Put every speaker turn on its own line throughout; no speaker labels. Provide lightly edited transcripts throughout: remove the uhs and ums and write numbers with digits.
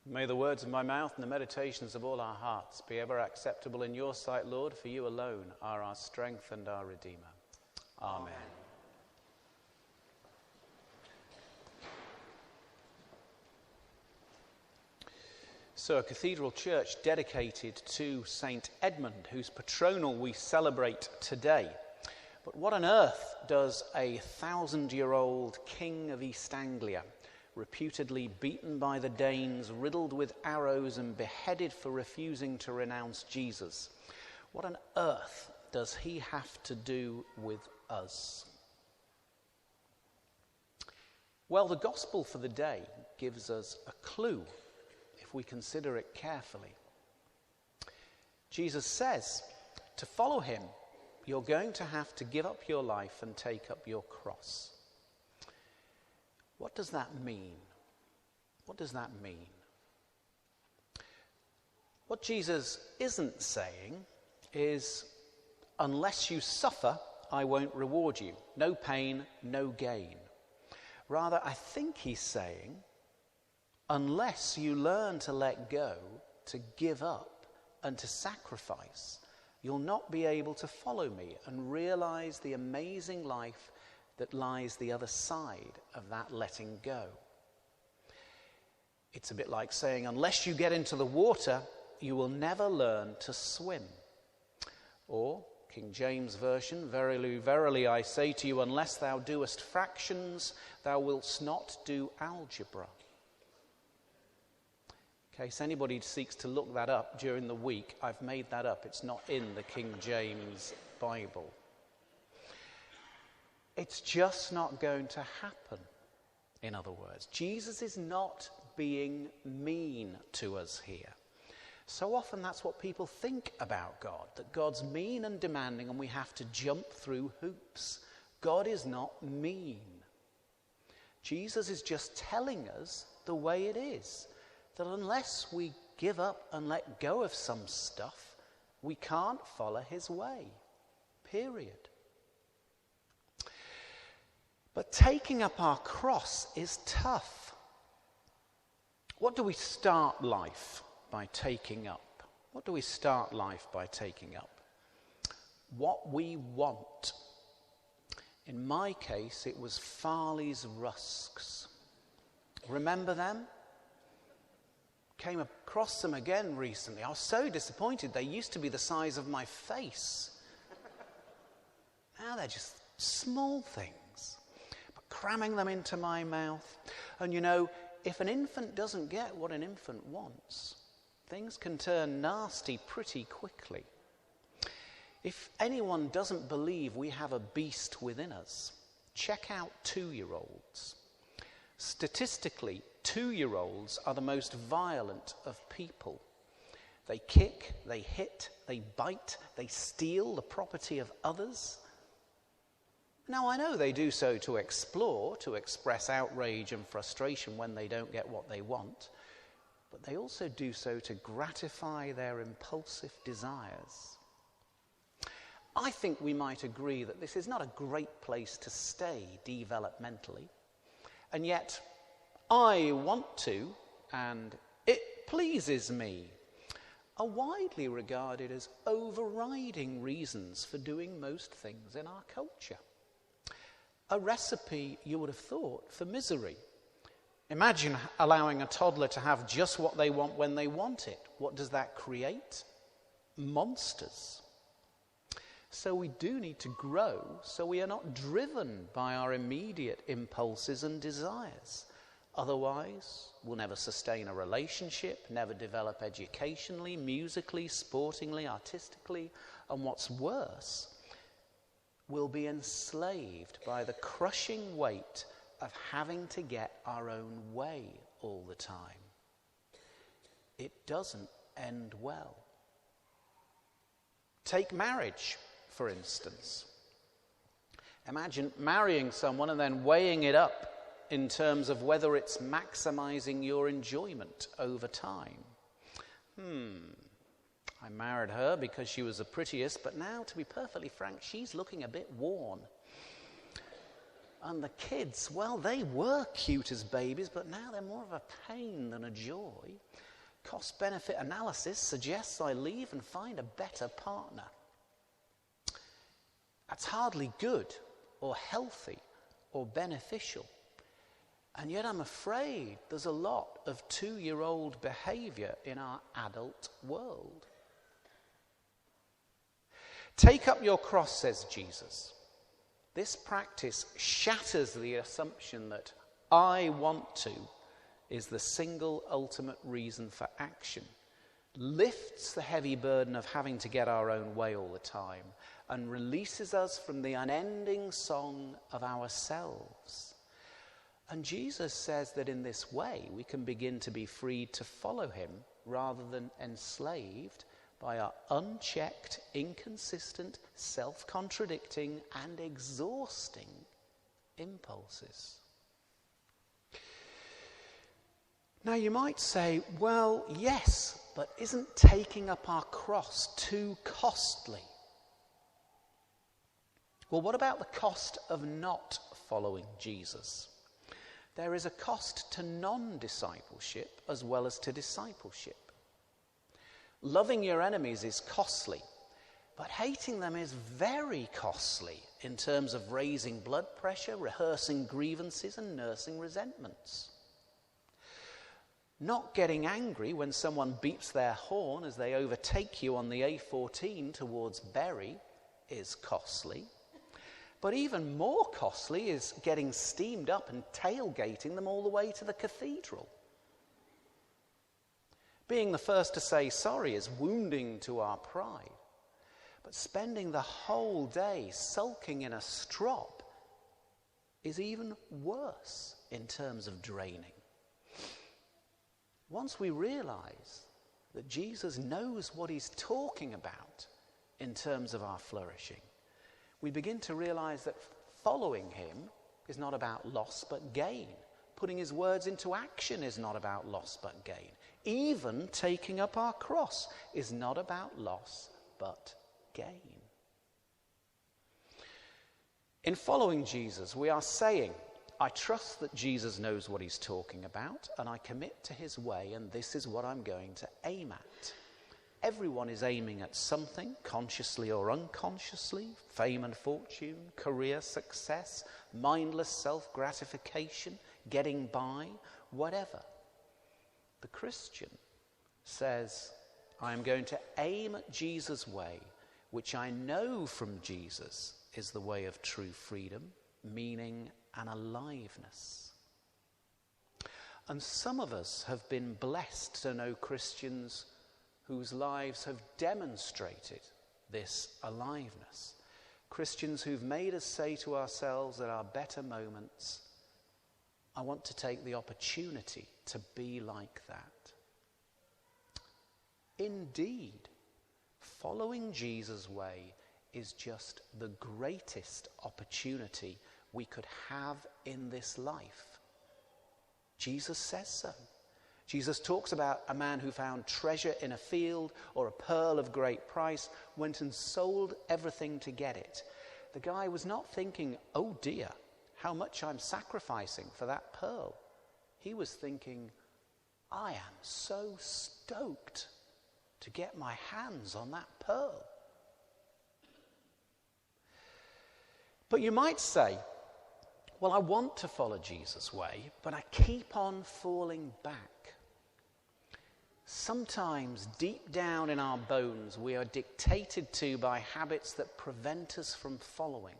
May the words of my mouth and the meditations of all our hearts be ever acceptable in your sight, Lord, for you alone are our strength and our Redeemer. Amen. So a cathedral church dedicated to St. Edmund, whose patronal we celebrate today. But what on earth does a 1,000-year-old king of East Anglia, reputedly beaten by the Danes, riddled with arrows and beheaded for refusing to renounce Jesus, what on earth does he have to do with us? Well, the gospel for the day gives us a clue if we consider it carefully. Jesus says, to follow him, you're going to have to give up your life and take up your cross. What does that mean? What does that mean? What Jesus isn't saying is, unless you suffer, I won't reward you. No pain, no gain. Rather, I think he's saying, unless you learn to let go, to give up, and to sacrifice, you'll not be able to follow me and realize the amazing life that lies the other side of that letting go. It's a bit like saying, unless you get into the water, you will never learn to swim. Or, King James Version, verily, verily, I say to you, unless thou doest fractions, thou wilt not do algebra. In case anybody seeks to look that up during the week, I've made that up. It's not in the King James Bible. It's just not going to happen, in other words. Jesus is not being mean to us here. So often that's what people think about God, that God's mean and demanding and we have to jump through hoops. God is not mean. Jesus is just telling us the way it is, that unless we give up and let go of some stuff, we can't follow his way, period. But taking up our cross is tough. What do we start life by taking up? What do we start life by taking up? What we want. In my case, it was Farley's rusks. Remember them? Came across them again recently. I was so disappointed. They used to be the size of my face. Now they're just small things. Cramming them into my mouth. And you know, if an infant doesn't get what an infant wants, things can turn nasty pretty quickly. If anyone doesn't believe we have a beast within us, check out 2-year-olds. Statistically, 2-year-olds are the most violent of people. They kick, they hit, they bite, they steal the property of others. Now, I know they do so to explore, to express outrage and frustration when they don't get what they want, but they also do so to gratify their impulsive desires. I think we might agree that this is not a great place to stay developmentally, and yet I want to, and it pleases me, are widely regarded as overriding reasons for doing most things in our culture. A recipe, you would have thought, for misery. Imagine allowing a toddler to have just what they want when they want it. What does that create? Monsters. So we do need to grow so we are not driven by our immediate impulses and desires. Otherwise, we'll never sustain a relationship, never develop educationally, musically, sportingly, artistically, and what's worse, we'll be enslaved by the crushing weight of having to get our own way all the time. It doesn't end well. Take marriage, for instance. Imagine marrying someone and then weighing it up in terms of whether it's maximizing your enjoyment over time. I married her because she was the prettiest, but now, to be perfectly frank, she's looking a bit worn. And the kids, well, they were cute as babies, but now they're more of a pain than a joy. Cost-benefit analysis suggests I leave and find a better partner. That's hardly good or healthy or beneficial. And yet I'm afraid there's a lot of 2-year-old behavior in our adult world. Take up your cross, says Jesus. This practice shatters the assumption that I want to is the single ultimate reason for action, lifts the heavy burden of having to get our own way all the time, and releases us from the unending song of ourselves. And Jesus says that in this way we can begin to be freed to follow him rather than enslaved by our unchecked, inconsistent, self-contradicting and exhausting impulses. Now you might say, well, yes, but isn't taking up our cross too costly? Well, what about the cost of not following Jesus? There is a cost to non-discipleship as well as to discipleship. Loving your enemies is costly, but hating them is very costly in terms of raising blood pressure, rehearsing grievances, and nursing resentments. Not getting angry when someone beeps their horn as they overtake you on the A14 towards Bury is costly. But even more costly is getting steamed up and tailgating them all the way to the cathedral. Being the first to say sorry is wounding to our pride. But spending the whole day sulking in a strop is even worse in terms of draining. Once we realize that Jesus knows what he's talking about in terms of our flourishing, we begin to realize that following him is not about loss but gain. Putting his words into action is not about loss but gain. Even taking up our cross is not about loss but gain. In following Jesus, we are saying, I trust that Jesus knows what he's talking about, and I commit to his way, and this is what I'm going to aim at. Everyone is aiming at something, consciously or unconsciously: fame and fortune, career success, mindless self-gratification, getting by, whatever. The Christian says, I am going to aim at Jesus' way, which I know from Jesus is the way of true freedom, meaning, and aliveness. And some of us have been blessed to know Christians whose lives have demonstrated this aliveness. Christians who've made us say to ourselves at our better moments, I want to take the opportunity to be like that. Indeed, following Jesus' way is just the greatest opportunity we could have in this life. Jesus says so. Jesus talks about a man who found treasure in a field or a pearl of great price, went and sold everything to get it. The guy was not thinking, oh dear, how much I'm sacrificing for that pearl. He was thinking, I am so stoked to get my hands on that pearl. But you might say, well, I want to follow Jesus' way, but I keep on falling back. Sometimes deep down in our bones, we are dictated to by habits that prevent us from following.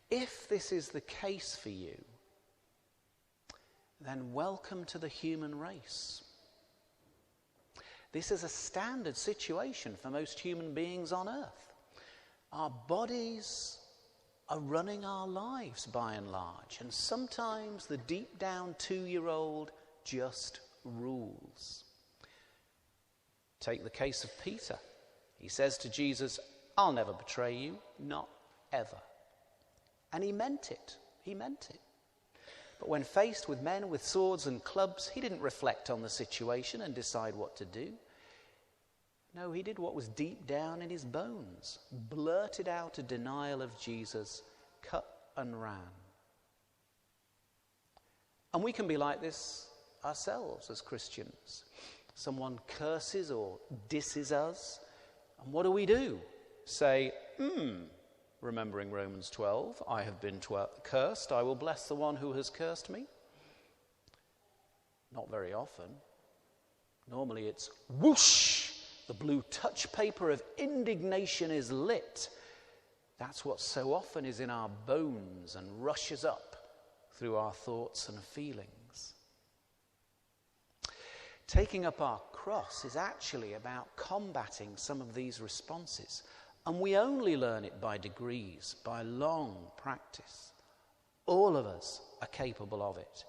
If this is the case for you, then welcome to the human race. This is a standard situation for most human beings on earth. Our bodies are running our lives by and large, and sometimes the deep down 2-year-old just rules. Take the case of Peter. He says to Jesus, I'll never betray you, not ever. And he meant it. He meant it. But when faced with men with swords and clubs, he didn't reflect on the situation and decide what to do. No, he did what was deep down in his bones, blurted out a denial of Jesus, cut and ran. And we can be like this ourselves as Christians. Someone curses or disses us, and what do? Say, remembering Romans 12, I have been cursed, I will bless the one who has cursed me. Not very often. Normally it's whoosh, the blue touch paper of indignation is lit. That's what so often is in our bones and rushes up through our thoughts and feelings. Taking up our cross is actually about combating some of these responses. And we only learn it by degrees, by long practice. All of us are capable of it.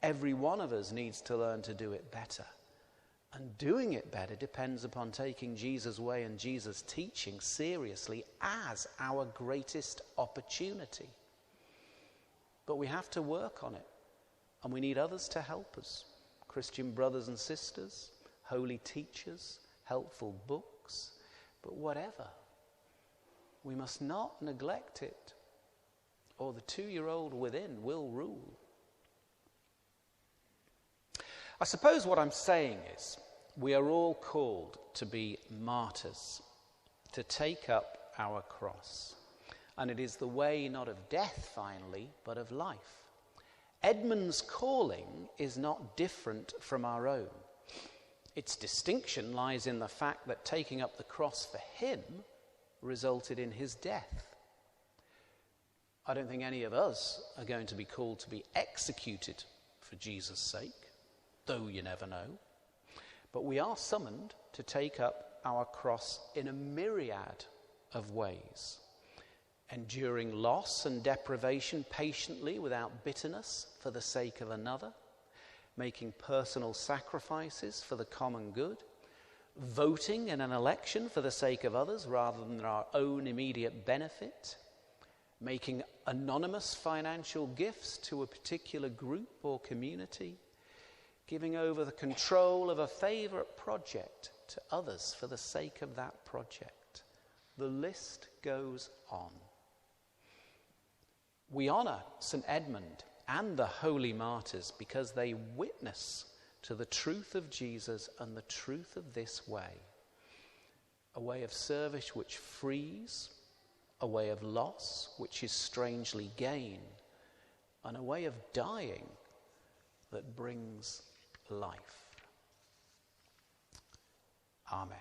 Every one of us needs to learn to do it better. And doing it better depends upon taking Jesus' way and Jesus' teaching seriously as our greatest opportunity. But we have to work on it. And we need others to help us. Christian brothers and sisters, holy teachers, helpful books, but whatever. We must not neglect it, or the 2-year-old within will rule. I suppose what I'm saying is, we are all called to be martyrs, to take up our cross. And it is the way not of death finally, but of life. Edmund's calling is not different from our own. Its distinction lies in the fact that taking up the cross for him resulted in his death. I don't think any of us are going to be called to be executed for Jesus' sake, though you never know. But we are summoned to take up our cross in a myriad of ways. Enduring loss and deprivation patiently without bitterness for the sake of another, making personal sacrifices for the common good, voting in an election for the sake of others rather than our own immediate benefit, making anonymous financial gifts to a particular group or community, giving over the control of a favourite project to others for the sake of that project. The list goes on. We honour St. Edmund and the holy martyrs because they witness to the truth of Jesus and the truth of this way. A way of service which frees, a way of loss which is strangely gain, and a way of dying that brings life. Amen.